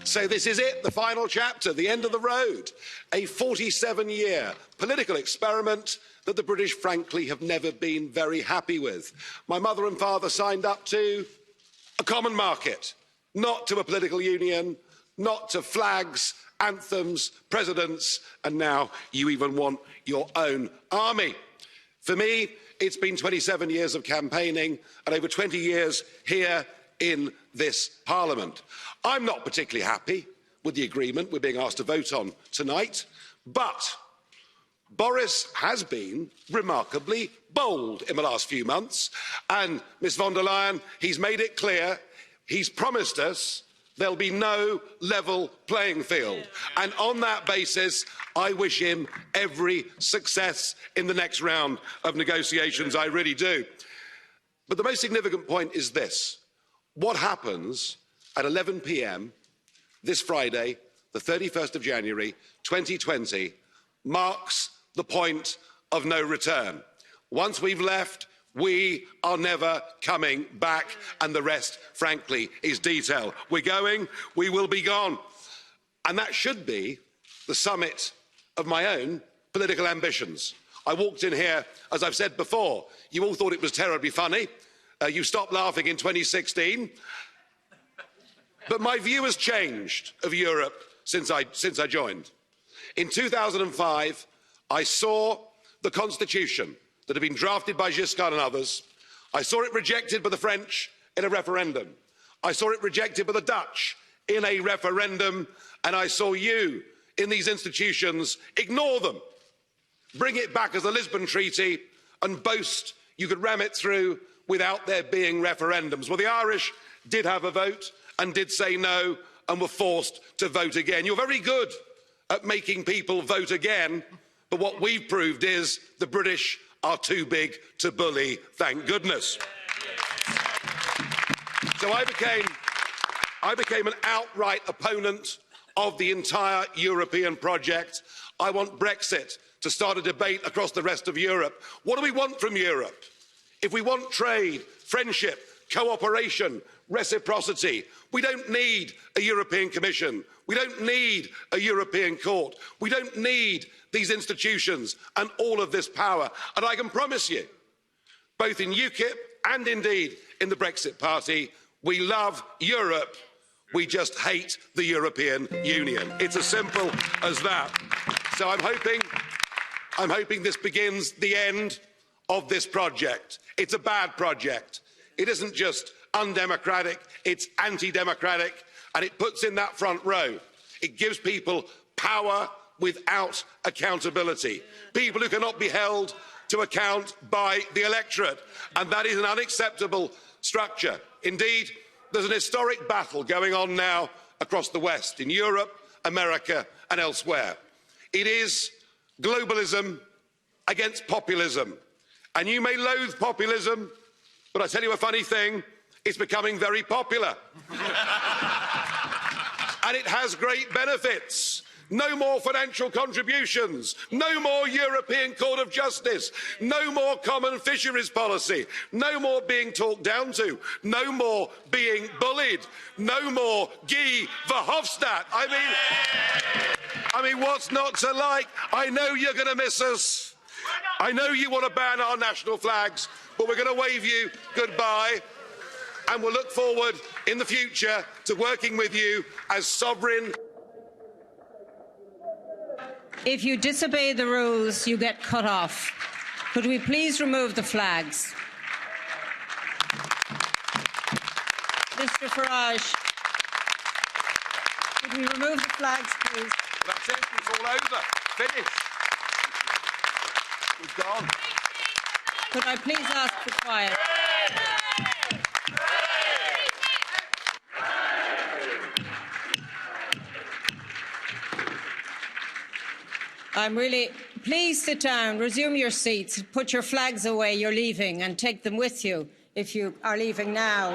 So this is it, the final chapter, the end of the road. A 47-year political experiment that the British, frankly, have never been very happy with. My mother and father signed up to a common market, not to a political union, not to flags, anthems, presidents, and now you even want your own army. For me, it's been 27 years of campaigning and over 20 years here in this Parliament. I'm not particularly happy with the agreement we're being asked to vote on tonight, but Boris has been remarkably bold in the last few months, and Ms von der Leyen, he's made it clear, he's promised us there'll be no level playing field. And on that basis, I wish him every success in the next round of negotiations, I really do. But the most significant point is this. What happens at 11 p.m. this Friday, the 31st of January 2020, marks the point of no return. Once we've left, we are never coming back, and the rest, frankly, is detail. We're going, we will be gone. And that should be the summit of my own political ambitions. I walked in here, as I've said before, you all thought it was terribly funny. You stopped laughing in 2016. But my view has changed of Europe since I joined. In 2005, I saw the constitution that had been drafted by Giscard and others. I saw it rejected by the French in a referendum. I saw it rejected by the Dutch in a referendum. And I saw you in these institutions ignore them, bring it back as the Lisbon Treaty and boast you could ram it through without there being referendums. Well, the Irish did have a vote and did say no and were forced to vote again. You're very good at making people vote again, but what we've proved is the British are too big to bully, thank goodness. So I became an outright opponent of the entire European project. I want Brexit to start a debate across the rest of Europe. What do we want from Europe? If we want trade, friendship, cooperation, reciprocity, we don't need a European Commission. We don't need a European Court. We don't need these institutions and all of this power. And I can promise you, both in UKIP and indeed in the Brexit Party, we love Europe. We just hate the European Union. It's as simple as that. So I'm hoping this begins the end of this project. It's a bad project. It isn't just undemocratic, it's anti-democratic, and it puts in that front row. It gives people power without accountability. People who cannot be held to account by the electorate, and that is an unacceptable structure. Indeed, there's an historic battle going on now across the West, in Europe, America, and elsewhere. It is globalism against populism. And you may loathe populism, but I tell you a funny thing, it's becoming very popular. And it has great benefits. No more financial contributions, no more European Court of Justice, no more common fisheries policy, no more being talked down to, no more being bullied, no more Guy Verhofstadt. I mean, what's not to like? I know you're going to miss us. I know you want to ban our national flags, but we're going to wave you goodbye, and we'll look forward in the future to working with you as sovereign. If you disobey the rules, you get cut off. Could we please remove the flags? Mr. Farage, could we remove the flags, please? That's it. It's all over. Finished. We've gone. Could I please ask for quiet? Please sit down, resume your seats, put your flags away, you're leaving, and take them with you if you are leaving now.